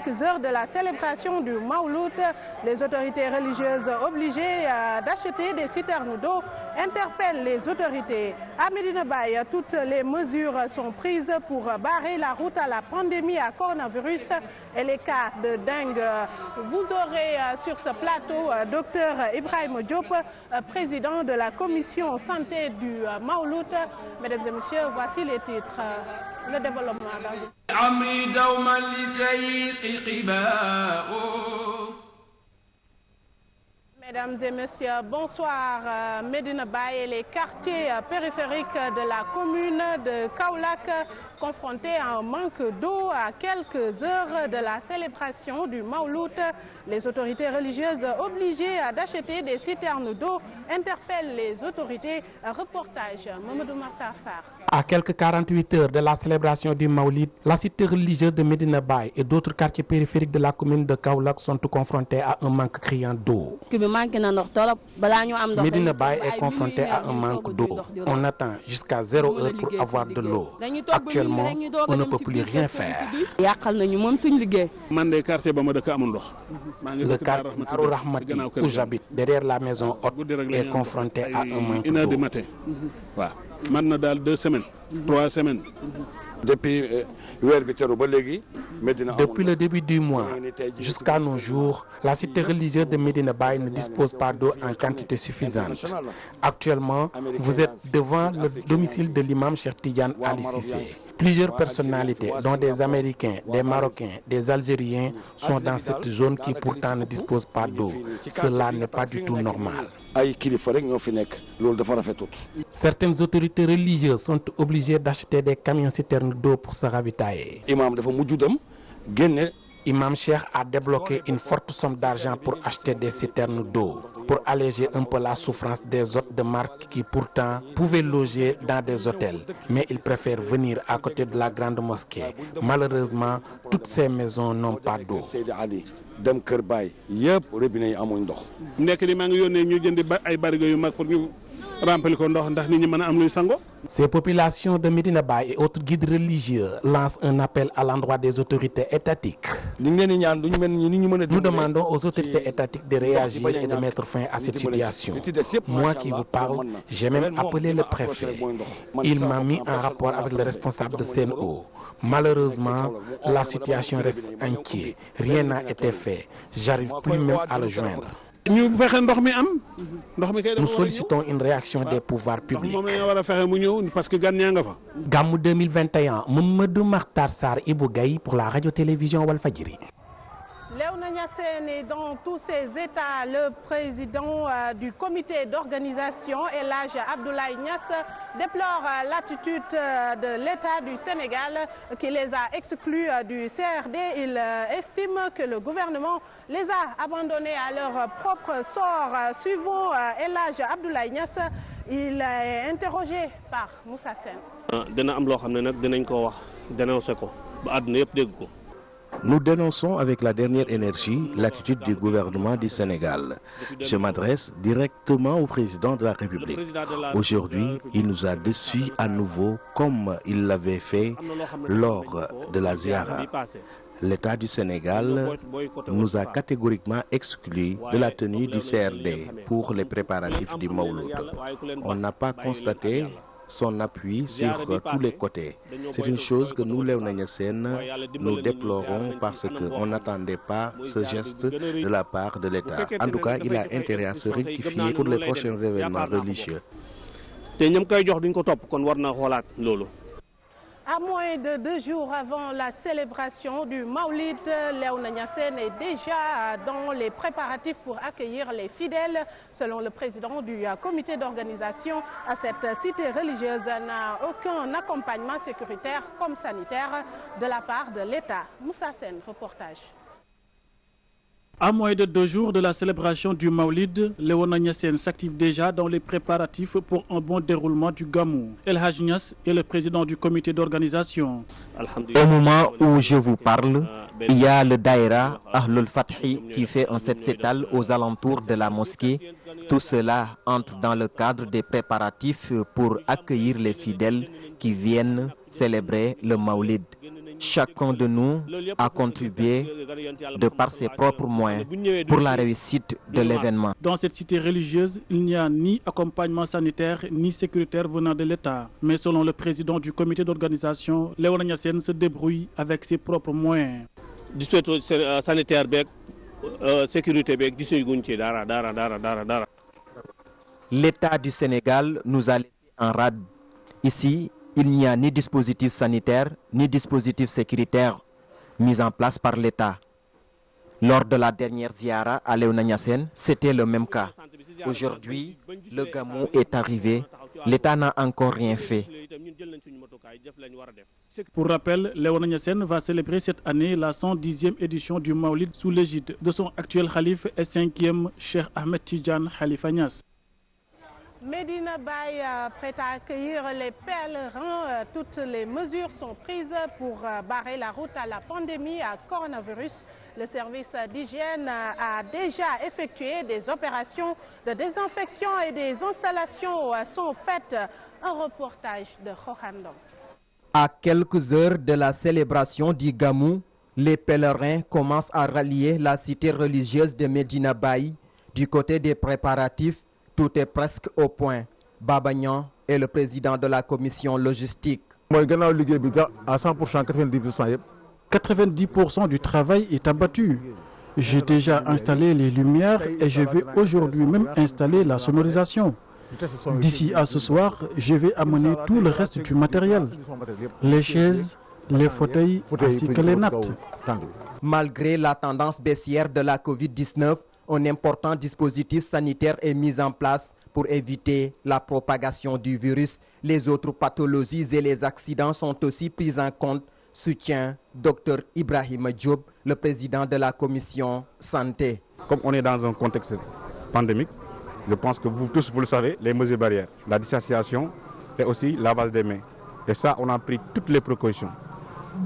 quelques heures de la célébration du Mawlud, les autorités religieuses obligées d'acheter des citernes d'eau interpellent les autorités. À Medina Baye, toutes les mesures sont prises pour barrer la route à la pandémie à coronavirus et les cas de dengue. Vous aurez sur ce plateau Dr Ibrahima Diop, président de la commission santé du Mawlud. Mesdames et messieurs, voici les titres. Le développement Mesdames et messieurs, bonsoir. Medina Baye et les quartiers périphériques de la commune de Kaolack confrontés à un manque d'eau à quelques heures de la célébration du Mawlud. Les autorités religieuses obligées d'acheter des citernes d'eau interpellent les autorités. Reportage Mamadou Makhtar Sarr. À quelques 48 heures de la célébration du Mawlid, la cité religieuse de Medina Baye et d'autres quartiers périphériques de la commune de Kaolack sont confrontés à un manque criant d'eau. Medina Baye est confronté à un manque d'eau. On attend jusqu'à 0 heure pour avoir de l'eau. Actuellement, on ne peut plus rien faire. Le quartier Darou Rahmati où j'habite, derrière la maison haute, est confronté à un manque d'eau. Maintenant, dans 2 semaines, 3 semaines. Depuis le début du mois jusqu'à nos jours, la cité religieuse de Medina Baye ne dispose pas d'eau en quantité suffisante. Actuellement, vous êtes devant le domicile de l'imam Cheikh Tidiane Ali Cissé. Plusieurs personnalités, dont des Américains, des Marocains, des Algériens, sont dans cette zone qui pourtant ne dispose pas d'eau. Cela n'est pas du tout normal. Certaines autorités religieuses sont obligées d'acheter des camions citernes d'eau pour se ravitailler. Imam Cheikh a débloqué une forte somme d'argent pour acheter des citernes d'eau, pour alléger un peu la souffrance des hôtes de marque qui pourtant pouvaient loger dans des hôtels. Mais ils préfèrent venir à côté de la grande mosquée. Malheureusement, toutes ces maisons n'ont pas d'eau. Ces populations de Medina Baye et autres guides religieux lancent un appel à l'endroit des autorités étatiques. Nous demandons aux autorités étatiques de réagir et de mettre fin à cette situation. Moi qui vous parle, j'ai même appelé le préfet. Il m'a mis en rapport avec le responsable de Sen'Eau. Malheureusement, la situation reste inquiète. Rien n'a été fait. J'arrive plus même à le joindre. Nous sollicitons une réaction des pouvoirs publics. Gamou 2021, Mamadou Makhtar Sarr Ibou Gaye pour la radio-télévision Walfadjri. Léona Niassène est dans tous ses états. Le président du comité d'organisation, El Hadj Abdoulaye Niass, déplore l'attitude de l'État du Sénégal qui les a exclus du CRD. Il estime que le gouvernement les a abandonnés à leur propre sort. Suivant El Hadj Abdoulaye Niass, il est interrogé par Moussa Sène. Nous dénonçons avec la dernière énergie l'attitude du gouvernement du Sénégal. Je m'adresse directement au président de la République. Aujourd'hui, il nous a déçus à nouveau comme il l'avait fait lors de la Ziara. L'État du Sénégal nous a catégoriquement exclus de la tenue du CRD pour les préparatifs du Mawlud. On n'a pas constaté son appui sur tous les côtés. C'est une chose que nous, Léona Niassène, nous déplorons parce qu'on n'attendait pas ce geste de la part de l'État. En tout cas, il a intérêt à se rectifier pour les prochains événements religieux. À moins de 2 jours avant la célébration du Mawlid, Léona Niassène est déjà dans les préparatifs pour accueillir les fidèles. Selon le président du comité d'organisation, cette cité religieuse n'a aucun accompagnement sécuritaire comme sanitaire de la part de l'État. Moussa Sène, reportage. À moins de 2 jours de la célébration du Mawlid, Léona Niassène s'active déjà dans les préparatifs pour un bon déroulement du Gamou. El Hadj Niass est le président du comité d'organisation. Au moment où je vous parle, il y a le Daïra Ahlul Fathi qui fait un set-setal aux alentours de la mosquée. Tout cela entre dans le cadre des préparatifs pour accueillir les fidèles qui viennent célébrer le Mawlid. Chacun de nous a contribué de par ses propres moyens pour la réussite de l'événement. Dans cette cité religieuse, il n'y a ni accompagnement sanitaire ni sécuritaire venant de l'État. Mais selon le président du comité d'organisation, Léona Niassène se débrouille avec ses propres moyens. Sanitaire, sécurité, L'État du Sénégal nous a laissé en rade. Ici, il n'y a ni dispositif sanitaire, ni dispositif sécuritaire mis en place par l'État. Lors de la dernière ziara à Léona Niassène, c'était le même cas. Aujourd'hui, le Gamou est arrivé. L'État n'a encore rien fait. Pour rappel, Léona Niassène va célébrer cette année la 110e édition du Maulid sous l'égide de son actuel khalife et 5e Cheikh Ahmed Tidiane Khalifa Niass. Medina Baye prête à accueillir les pèlerins. Toutes les mesures sont prises pour barrer la route à la pandémie à coronavirus. Le service d'hygiène a déjà effectué des opérations de désinfection et des installations sont faites. Un reportage de Rohandon. À quelques heures de la célébration du Gamou, les pèlerins commencent à rallier la cité religieuse de Medina Baye. Du côté des préparatifs, tout est presque au point. Babagnan est le président de la commission logistique. À 100%, 90%. 90% du travail est abattu. J'ai déjà installé les lumières et je vais aujourd'hui même installer la sonorisation. D'ici à ce soir, je vais amener tout le reste du matériel. Les chaises, les fauteuils ainsi que les nattes. Malgré la tendance baissière de la Covid-19, un important dispositif sanitaire est mis en place pour éviter la propagation du virus. Les autres pathologies et les accidents sont aussi pris en compte, soutient Dr Ibrahima Diop, le président de la commission santé. Comme on est dans un contexte pandémique, je pense que vous tous, vous le savez, les mesures barrières, la distanciation et aussi la lavage des mains. Et ça, on a pris toutes les précautions.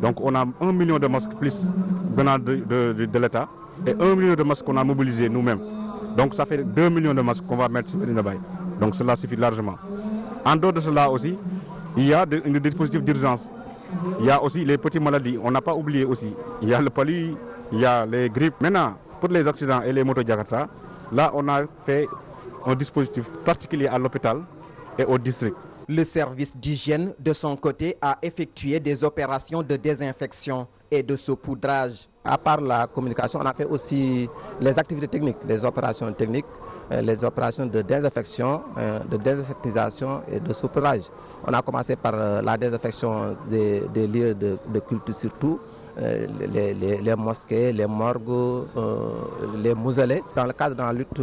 Donc on a 1 million de masques plus venant de l'État et 1 million de masques qu'on a mobilisés nous-mêmes. Donc ça fait 2 millions de masques qu'on va mettre sur Medina Baye. Donc cela suffit largement. En dehors de cela aussi, il y a des dispositifs d'urgence. Il y a aussi les petites maladies. On n'a pas oublié aussi. Il y a le palu, il y a les grippes. Maintenant, pour les accidents et les motos Jakarta, là on a fait un dispositif particulier à l'hôpital et au district. Le service d'hygiène, de son côté, a effectué des opérations de désinfection et de saupoudrage. À part la communication, on a fait aussi les activités techniques, les opérations techniques, les opérations de désinfection, de désinsectisation et de saupoudrage. On a commencé par la désinfection des lieux de culte surtout, les mosquées, les morgues, les mausolées, dans le cadre de la lutte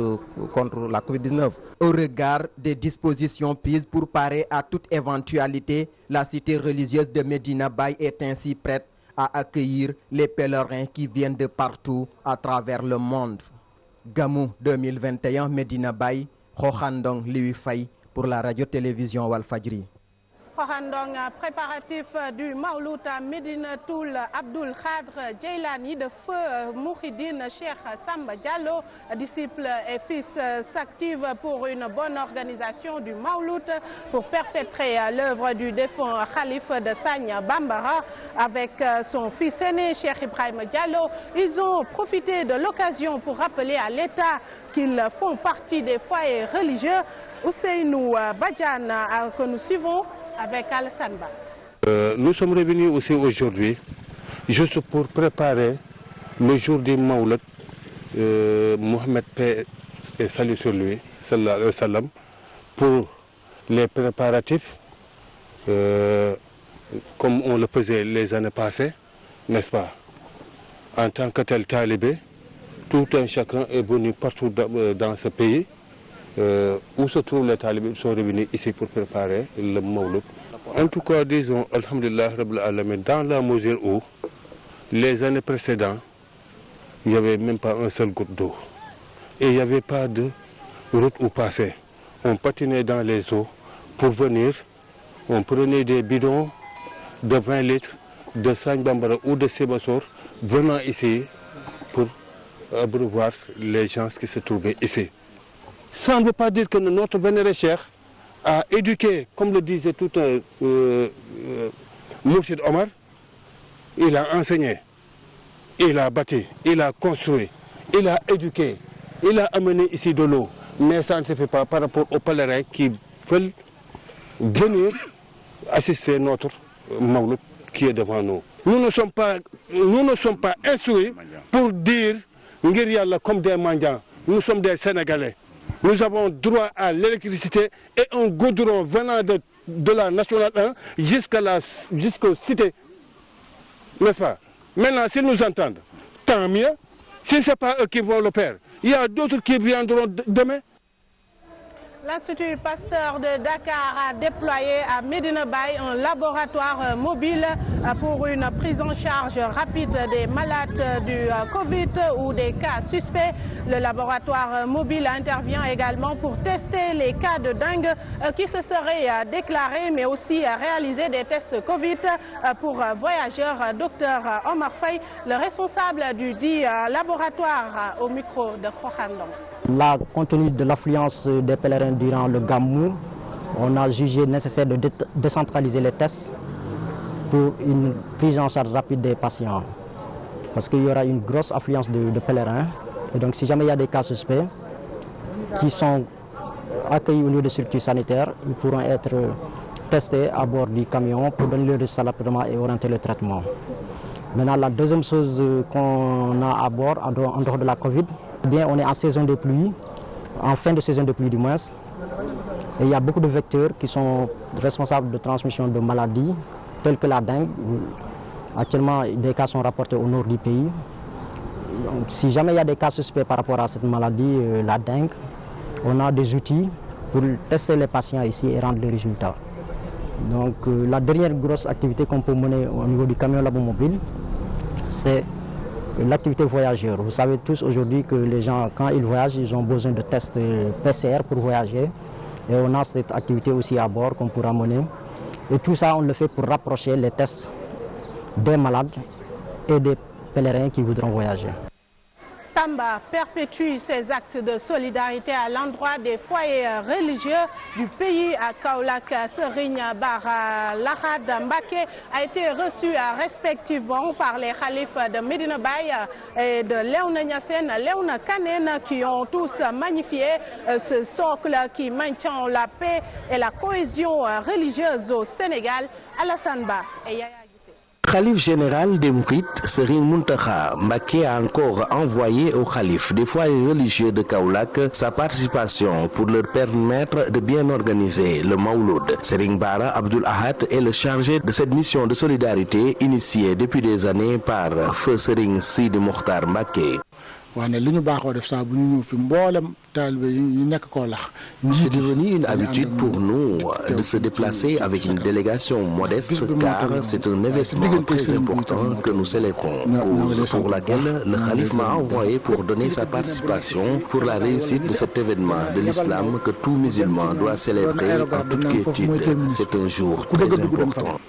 contre la Covid-19. Au regard des dispositions prises pour parer à toute éventualité, la cité religieuse de Medina Baye est ainsi prête à accueillir les pèlerins qui viennent de partout à travers le monde. Gamou 2021, Medina Baye, Rohandong Liwi Faye pour la radio-télévision Walfadjri. Rohandong, préparatif du Mauloud à Medina Toul, Abdul Khadr Djeilani de feu Mouhidine Cheikh Samba Diallo, disciple et fils, s'active pour une bonne organisation du Mauloud pour perpétrer l'œuvre du défunt Khalife de Sagne Bambara avec son fils aîné Cheikh Ibrahim Diallo. Ils ont profité de l'occasion pour rappeler à l'État qu'ils font partie des foyers religieux. Ousseinou Badjan que nous suivons avec Alassane Ba. Nous sommes revenus aussi aujourd'hui juste pour préparer le jour du Maouloud, Mohamed paix et salut sur lui, sallallahu alayhi wa sallam, pour les préparatifs comme on le faisait les années passées, n'est-ce pas? En tant que tel talibé, tout un chacun est venu partout dans ce pays. Où se trouvent les talibés sont revenus ici pour préparer le Mawlud. En tout cas, disons, alhamdulillah, Rabbil Alamin, dans la mesure où les années précédentes, il n'y avait même pas un seul goutte d'eau. Et il n'y avait pas de route où passer. On patinait dans les eaux pour venir, on prenait des bidons de 20 litres de Sagne Bambara ou de Sébassor venant ici pour abreuvoir les gens qui se trouvaient ici. Ça ne veut pas dire que notre vénéré cheikh a éduqué, comme le disait tout un Mourchid Omar, il a enseigné, il a bâti, il a construit, il a éduqué, il a amené ici de l'eau. Mais ça ne se fait pas par rapport aux pèlerins qui veulent venir assister notre Mawlud qui est devant nous. Nous ne sommes pas instruits pour dire ngir Yalla comme des mendiants. Nous sommes des Sénégalais. Nous avons droit à l'électricité et un goudron venant de la Nationale 1 jusqu'aux cités. N'est-ce pas? Maintenant, s'ils nous entendent, tant mieux. Si ce n'est pas eux qui vont le faire, il y a d'autres qui viendront demain. L'Institut Pasteur de Dakar a déployé à Medina Baye un laboratoire mobile pour une prise en charge rapide des malades du Covid ou des cas suspects. Le laboratoire mobile intervient également pour tester les cas de dengue qui se seraient déclarés, mais aussi réaliser des tests Covid pour voyageurs. Docteur Omar Faye, le responsable du dit laboratoire, au micro de Khokhandong. Là, compte tenu de l'affluence des pèlerins durant le Gamou, on a jugé nécessaire de décentraliser les tests pour une prise en charge rapide des patients. Parce qu'il y aura une grosse affluence de pèlerins. Et donc si jamais il y a des cas suspects qui sont accueillis au niveau des structures sanitaires, ils pourront être testés à bord du camion pour donner le résultat rapidement et orienter le traitement. Maintenant, la deuxième chose qu'on a à bord, en dehors de la Covid, bien, on est en saison de pluie, en fin de saison de pluie du moins. Et il y a beaucoup de vecteurs qui sont responsables de transmission de maladies, telles que la dengue. Actuellement, des cas sont rapportés au nord du pays. Donc, si jamais il y a des cas suspects par rapport à cette maladie, la dengue, on a des outils pour tester les patients ici et rendre les résultats. Donc la dernière grosse activité qu'on peut mener au niveau du camion labo mobile, c'est l'activité voyageur. Vous savez tous aujourd'hui que les gens, quand ils voyagent, ils ont besoin de tests PCR pour voyager. Et on a cette activité aussi à bord qu'on pourra mener. Et tout ça, on le fait pour rapprocher les tests des malades et des pèlerins qui voudront voyager. Tamba perpétue ses actes de solidarité à l'endroit des foyers religieux du pays. À Kaolack, Serigne Bara Lahad Mbacké a été reçu respectivement par les khalifes de Medina Baye et de Léona Niassène, Léona Kanène, qui ont tous magnifié ce socle qui maintient la paix et la cohésion religieuse au Sénégal. Alassane Ba et Yaya. Khalife général des Mourides, Serigne Mountakha Mbacké a encore envoyé au khalife des foyers religieux de Kaolack sa participation pour leur permettre de bien organiser le Mawlud. Serigne Bara Abdoul Ahad est le chargé de cette mission de solidarité initiée depuis des années par Feu Serigne Sidi Mokhtar Mbacké. C'est devenu une habitude pour nous de se déplacer avec une délégation modeste car c'est un événement très important que nous célébrons, cause pour laquelle le Khalif m'a envoyé pour donner sa participation pour la réussite de cet événement de l'islam que tout musulman doit célébrer en toute quiétude. C'est un jour très important.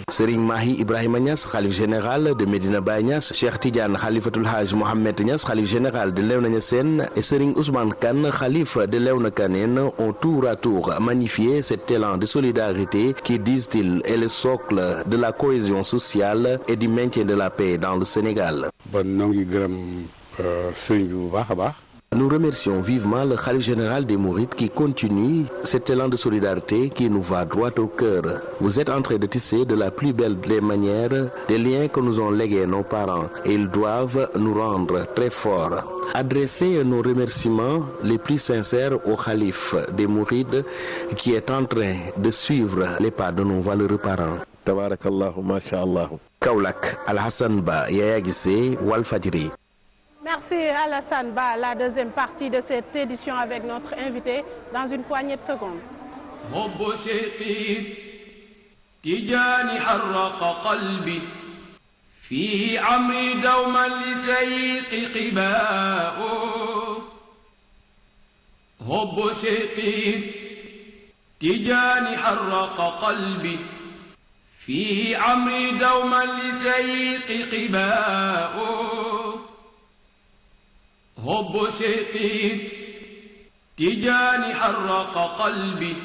Serigne Mahi Ibrahima Niass, Khalif général de Medina Baye Niass, Cheikh Tidiane Khalifatul Haj Mohamed Niass, Khalif général de Léona Niassène et Serigne Ousmane Kane, Khalif de Léona Kanène, ont tour à tour magnifié cet élan de solidarité qui, disent-ils, est le socle de la cohésion sociale et du maintien de la paix dans le Sénégal. Nous remercions vivement le Khalif général des Mourides qui continue cet élan de solidarité qui nous va droit au cœur. Vous êtes en train de tisser de la plus belle des manières des liens que nous ont légués nos parents et ils doivent nous rendre très forts. Adressez nos remerciements les plus sincères au Khalif des Mourides qui est en train de suivre les pas de nos valeureux parents. Tabarakallahu, masha'Allah. Kaolack, Al-Hassan Ba, Yaya Guissé, Walfadjri. Merci Alassane Ba. La deuxième partie de cette édition avec notre invité dans une poignée de secondes. حب شيقي تجاني حرق قلبي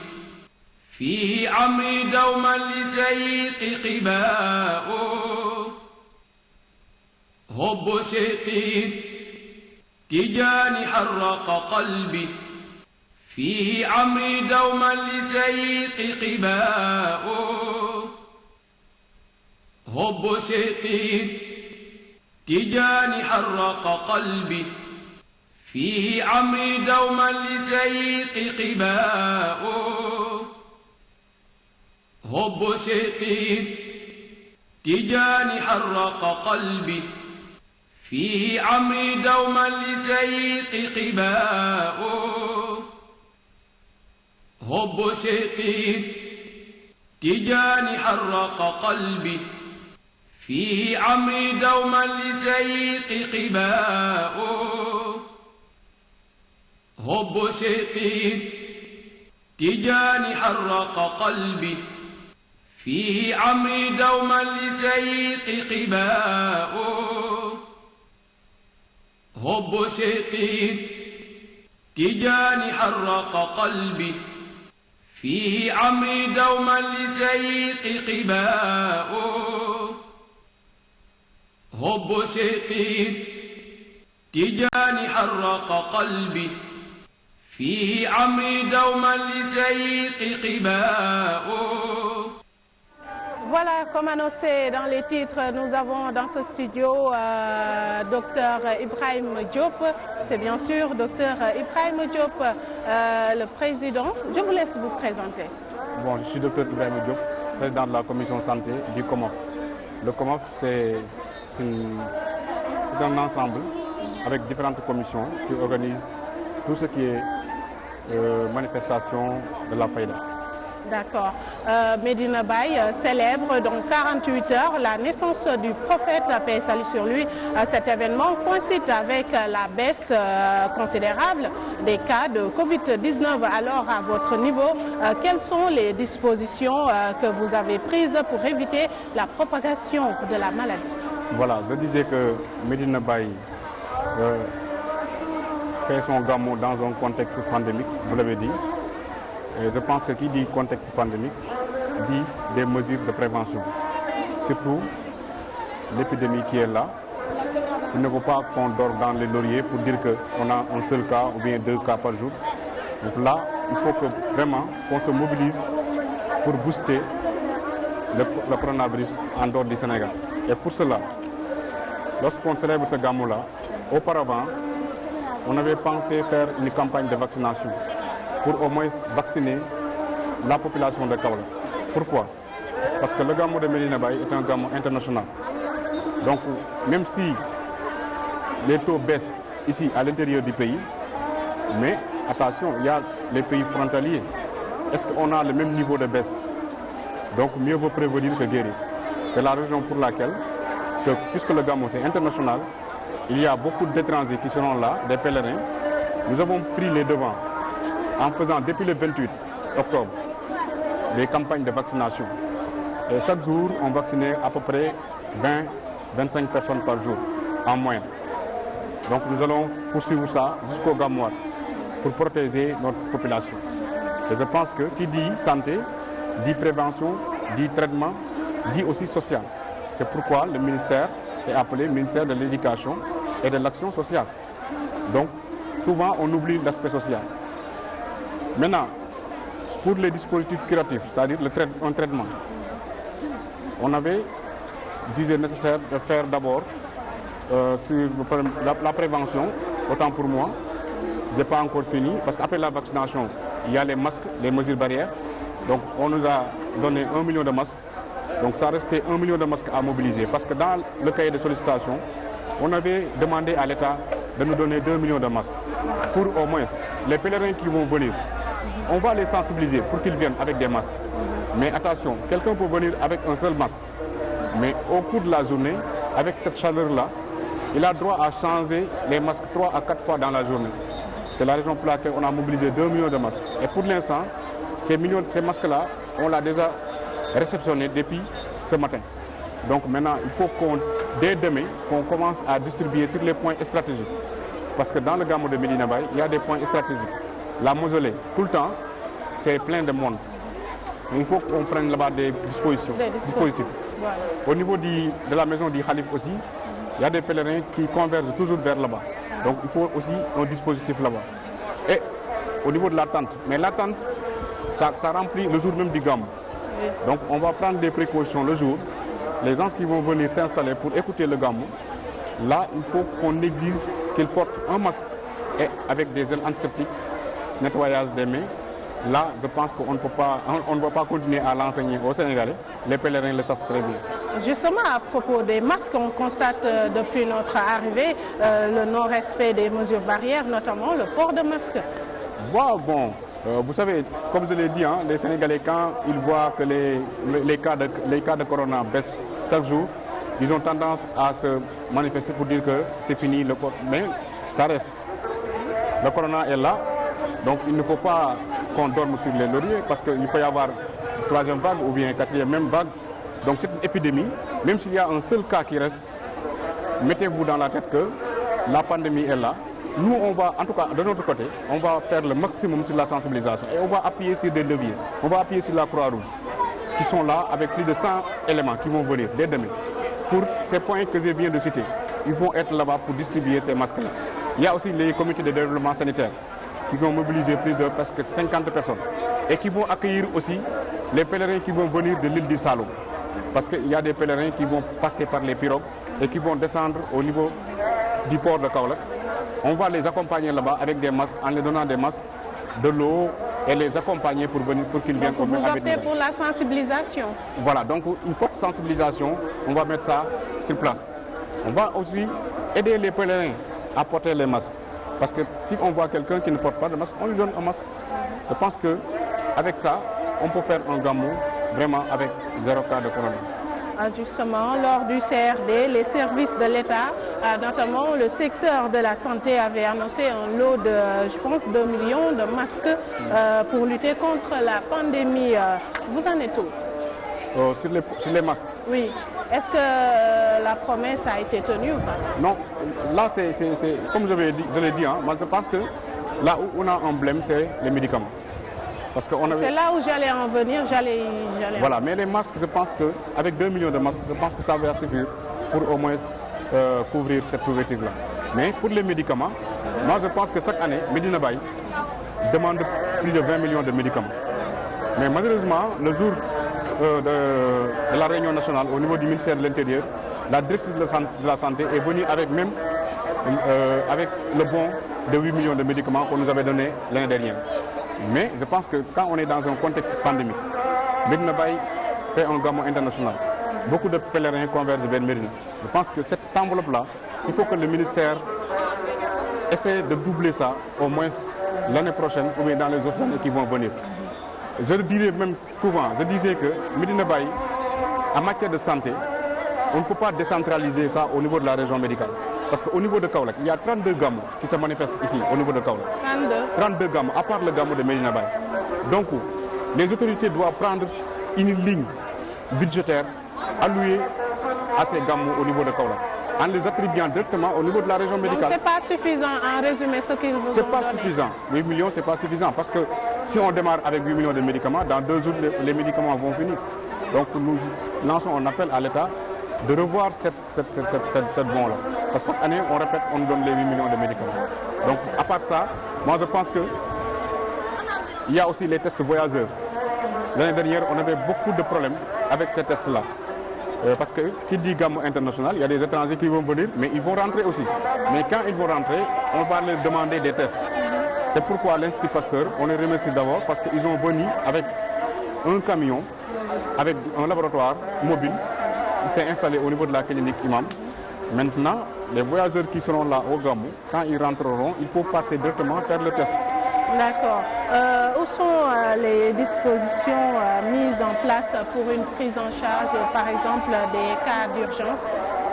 فيه عمري دوما لزيق قباء حب شيقي تجاني حرق قلبي فيه عمري دوما لزيق قباء حب شيقي تجاني حرق قلبي فيه عمري دوما لزيق قباء حب شيقي تجاني حرق قلبي فيه عمري دوما لزيق قباء حب شيقي تجاني حرق قلبي فيه عمري دوما لزيق قباء حب شيقي تجاني حرق قلبي فيه عمري دوما لزيق قباء حب شيقي تجاني حرق قلبي فيه عمري دوما لزيق قباء حب شيقي تجاني حرق قلبي فيه عمري دوما لزيق قباء. Voilà, comme annoncé dans les titres, nous avons dans ce studio Dr Ibrahim Diop. C'est bien sûr Dr Ibrahim Diop, le président. Je vous laisse vous présenter. Bon, je suis Dr Ibrahim Diop, président de la commission santé du COMOF. Le COMOF, c'est un ensemble avec différentes commissions qui organisent tout ce qui est manifestation de la faïda. D'accord. Medina Baye célèbre donc 48 heures la naissance du prophète, paix et salut sur lui. Cet événement coïncide avec la baisse considérable des cas de Covid-19. Alors, à votre niveau, quelles sont les dispositions que vous avez prises pour éviter la propagation de la maladie? Voilà, je disais que Medina Baye fait son gamou dans un contexte pandémique, vous l'avez dit. Et je pense que qui dit contexte pandémique dit des mesures de prévention. Surtout l'épidémie qui est là. Il ne faut pas qu'on dort dans les lauriers pour dire qu'on a un seul cas ou bien 2 cas par jour. Donc là, il faut que vraiment qu'on se mobilise pour booster le coronavirus en dehors du Sénégal. Et pour cela, lorsqu'on célèbre ce gamou-là, auparavant, on avait pensé faire une campagne de vaccination pour au moins vacciner la population de Kaolack. Pourquoi? Parce que le gamou de Medina Baye est un gamou international. Donc, même si les taux baissent ici à l'intérieur du pays, mais attention, il y a les pays frontaliers. Est-ce qu'on a le même niveau de baisse? Donc, mieux vaut prévenir que guérir. C'est la raison pour laquelle, puisque le gamou c'est international, il y a beaucoup d'étrangers qui seront là, des pèlerins. Nous avons pris les devants en faisant depuis le 28 octobre des campagnes de vaccination. Et chaque jour, on vaccinait à peu près 20-25 personnes par jour en moyenne. Donc nous allons poursuivre ça jusqu'au Gamouat pour protéger notre population. Et je pense que qui dit santé, dit prévention, dit traitement, dit aussi social. C'est pourquoi le ministère est appelé ministère de l'éducation et de l'action sociale. Donc souvent on oublie l'aspect social. Maintenant, pour les dispositifs curatifs, c'est-à-dire un traitement, on avait jugé nécessaire de faire d'abord sur la prévention, autant pour moi, je n'ai pas encore fini, parce qu'après la vaccination, il y a les masques, les mesures barrières. Donc on nous a donné 1 million de masques, donc ça restait 1 million de masques à mobiliser, parce que dans le cahier de sollicitation, on avait demandé à l'État de nous donner 2 millions de masques, pour au moins les pèlerins qui vont venir. On va les sensibiliser pour qu'ils viennent avec des masques. Mais attention, quelqu'un peut venir avec un seul masque. Mais au cours de la journée, avec cette chaleur-là, il a droit à changer les masques 3 à 4 fois dans la journée. C'est la raison pour laquelle on a mobilisé 2 millions de masques. Et pour l'instant, ces masques-là, on l'a déjà réceptionné depuis ce matin. Donc maintenant, il faut dès demain, qu'on commence à distribuer sur les points stratégiques. Parce que dans le gamou de Medina Baye, il y a des points stratégiques. La mausolée, tout le temps, c'est plein de monde. Il faut qu'on prenne là-bas des dispositifs. Voilà. Au niveau de la maison du Khalif aussi, il y a des pèlerins qui convergent toujours vers là-bas. Donc il faut aussi un dispositif là-bas. Et au niveau de la tente, mais la tente, ça remplit le jour même du Gamou. Oui. Donc on va prendre des précautions le jour. Les gens qui vont venir s'installer pour écouter le Gamou, là il faut qu'on exige qu'ils portent un masque et avec des gels antiseptiques, nettoyage des mains. Là, je pense qu'on ne va pas continuer à l'enseigner aux Sénégalais. Les pèlerins le savent très bien. Justement, à propos des masques, on constate depuis notre arrivée le non-respect des mesures barrières, notamment le port de masque. Vous savez, comme je l'ai dit, les Sénégalais, quand ils voient que les cas de corona baissent chaque jour, ils ont tendance à se manifester pour dire que c'est fini le corona. Mais ça reste. Le corona est là, donc il ne faut pas qu'on dorme sur les lauriers parce qu'il peut y avoir une troisième vague ou bien une quatrième même vague. Donc cette épidémie, même s'il y a un seul cas qui reste, mettez-vous dans la tête que la pandémie est là. Nous, on va, en tout cas de notre côté, on va faire le maximum sur la sensibilisation et on va appuyer sur des leviers. On va appuyer sur la Croix-Rouge qui sont là avec plus de 100 éléments qui vont venir dès demain. Pour ces points que je viens de citer, ils vont être là-bas pour distribuer ces masques-là. Il y a aussi les comités de développement sanitaire qui vont mobiliser plus de presque 50 personnes et qui vont accueillir aussi les pèlerins qui vont venir de l'île du Saloum. Parce qu'il y a des pèlerins qui vont passer par les pirogues et qui vont descendre au niveau du port de Kaolack. On va les accompagner là-bas avec des masques, en les donnant des masques, de l'eau et les accompagner pour qu'ils viennent. Donc vous optez pour la sensibilisation. Voilà, donc une forte sensibilisation, on va mettre ça sur place. On va aussi aider les pèlerins à porter les masques. Parce que si on voit quelqu'un qui ne porte pas de masque, on lui donne un masque. Je pense qu'avec ça, on peut faire un Gamou vraiment avec 0 cas de corona. Justement, lors du CRD, les services de l'État, notamment le secteur de la santé, avait annoncé un lot de, je pense, 2 millions de masques pour lutter contre la pandémie. Vous en êtes où? Sur les masques? Oui. Est-ce que la promesse a été tenue ou pas? Non. Là, c'est comme je l'ai dit, moi je pense que là où on a un problème, c'est les médicaments. C'est là où j'allais en venir, Voilà, mais les masques, je pense qu'avec 2 millions de masques, je pense que ça va suffire pour au moins couvrir cette couverture-là. Mais pour les médicaments, moi je pense que chaque année, Medina Baye demande plus de 20 millions de médicaments. Mais malheureusement, le jour de la réunion nationale au niveau du ministère de l'Intérieur, la directrice de la santé est venue avec avec le bon de 8 millions de médicaments qu'on nous avait donné l'année dernière. Mais je pense que quand on est dans un contexte pandémique, Medina Baye fait un Gamou international. Beaucoup de pèlerins convergent vers Médina. Je pense que cette enveloppe-là, il faut que le ministère essaie de doubler ça au moins l'année prochaine ou bien dans les autres années qui vont venir. Je le dirais même souvent, je disais que Medina Baye, en matière de santé, on ne peut pas décentraliser ça au niveau de la région médicale. Parce qu'au niveau de Kaolack, il y a 32 Gamou qui se manifestent ici, au niveau de Kaolack. 32 Gamou, à part le Gamou de Medina Baye. Donc, les autorités doivent prendre une ligne budgétaire allouée à ces Gamou au niveau de Kaolack, en les attribuant directement au niveau de la région médicale. Donc, ce n'est pas suffisant, en résumé, ce qu'ils vous ont donné. C'est pas suffisant. 8 millions, ce n'est pas suffisant. Parce que si on démarre avec 8 millions de médicaments, dans 2 jours, les médicaments vont finir. Donc, nous lançons un appel à l'État de revoir cette bombe-là. Parce que chaque année, on répète, on nous donne les 8 millions de médicaments. Donc, à part ça, moi je pense qu'il y a aussi les tests voyageurs. L'année dernière, on avait beaucoup de problèmes avec ces tests-là. Parce que qui dit Gamou international, il y a des étrangers qui vont venir, mais ils vont rentrer aussi. Mais quand ils vont rentrer, on va leur demander des tests. C'est pourquoi l'Institut Pasteur, on les remercie d'abord parce qu'ils ont venu avec un camion, avec un laboratoire mobile, qui s'est installé au niveau de la clinique Imam. Maintenant, les voyageurs qui seront là au Gamou, quand ils rentreront, il faut passer directement faire le test. D'accord. Où sont les dispositions mises en place pour une prise en charge, par exemple, des cas d'urgence,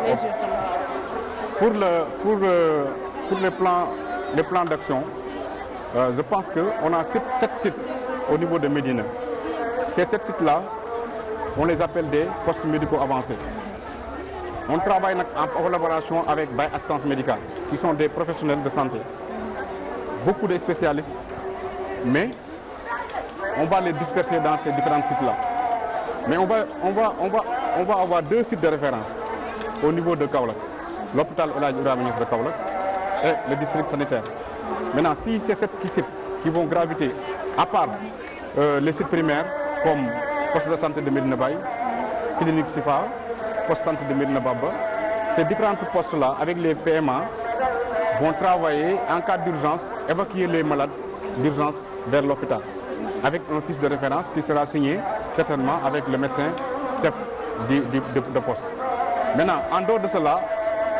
les urgences? Pour les plans d'action, je pense qu'on a 7 sites au niveau de Médina. Ces 7 sites-là, on les appelle des postes médicaux avancés. On travaille en collaboration avec Baye Assistance Médicale, qui sont des professionnels de santé. Beaucoup de spécialistes, mais on va les disperser dans ces différents sites-là. Mais on va avoir 2 sites de référence au niveau de Kaolack, l'hôpital El Hadji Ibrahima Niass de Kaolack et le district sanitaire. Maintenant, si c'est ces sites qui vont graviter, à part les sites primaires, comme poste de santé de Médina Baye, clinique Sifa, poste de santé de Médina Baba, ces différents postes-là, avec les PMA, vont travailler en cas d'urgence, évacuer les malades d'urgence vers l'hôpital, avec un fiche de référence qui sera signé certainement avec le médecin chef de poste. Maintenant, en dehors de cela,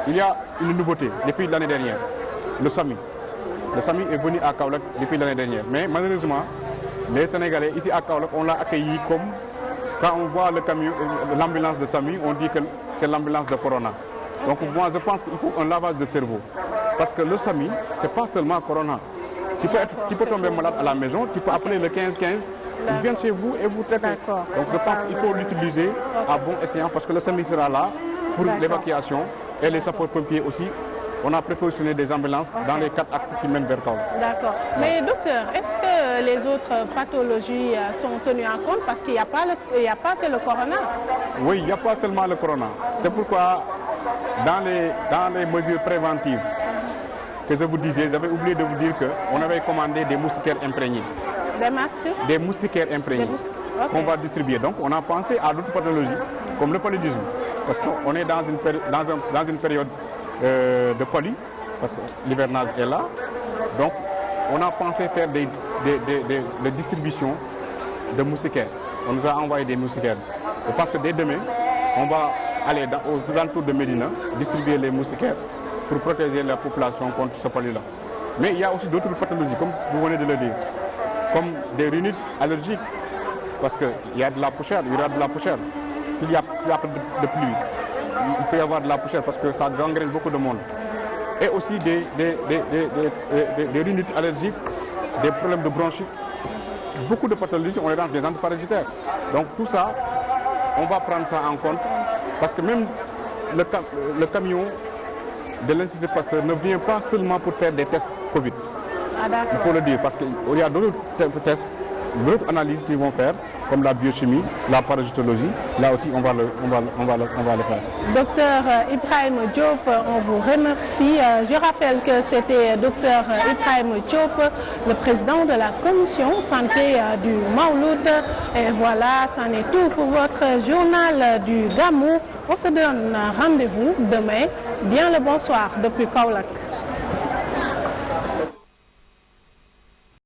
il y a une nouveauté depuis l'année dernière, le SAMU. Le SAMU est venu à Kaolack depuis l'année dernière, mais malheureusement, les Sénégalais ici à Kaolack, on l'a accueilli comme, quand on voit l'ambulance de SAMU, on dit que c'est l'ambulance de Corona. Donc moi je pense qu'il faut un lavage de cerveau, parce que le SAMU, ce n'est pas seulement Corona. Tu peux tomber malade à la maison, tu peux appeler le 15-15, ils viennent chez vous et vous traitez. Donc je pense qu'il faut l'utiliser à bon escient, parce que le SAMU sera là pour l'évacuation et les sapeurs-pompiers aussi. On a prépositionné des ambulances dans les 4 axes qui mènent vers Kaolack. D'accord. Mais docteur, est-ce que les autres pathologies sont tenues en compte? Parce qu'il n'y a pas que le corona. Oui, il n'y a pas seulement le corona. C'est pourquoi dans les mesures préventives que je vous disais, j'avais oublié de vous dire qu'on avait commandé des moustiquaires imprégnés. Des masques? Des moustiquaires imprégnés qu'on va distribuer. Donc on a pensé à d'autres pathologies comme le paludisme. Parce qu'on est dans une période de poly, parce que l'hivernage est là. Donc on a pensé faire des distributions de moustiquaires. On nous a envoyé des moustiquaires. Je pense que dès demain, on va aller aux alentours de Médina distribuer les moustiquaires pour protéger la population contre ce poly-là. Mais il y a aussi d'autres pathologies, comme vous venez de le dire, comme des rhinites allergiques, parce qu'il y a de la poussière, il y aura de la poussière. S'il y a de pluie, il peut y avoir de la poussière parce que ça gangrène beaucoup de monde. Et aussi des rhinites allergiques, des problèmes de bronchite. Beaucoup de pathologies, on est dans des antiparasitaires. Donc tout ça, on va prendre ça en compte, parce que même le camion de l'Institut Pasteur ne vient pas seulement pour faire des tests Covid. Il faut le dire, parce qu'il y a d'autres tests, d'autres analyses qu'ils vont faire, comme la biochimie, la parasitologie. Là aussi, on va le faire. Docteur Ibrahim Diop, on vous remercie. Je rappelle que c'était docteur Ibrahim Diop, le président de la commission santé du Maouloud. Et voilà, c'en est tout pour votre journal du Gamou. On se donne rendez-vous demain. Bien le bonsoir depuis Kaolack.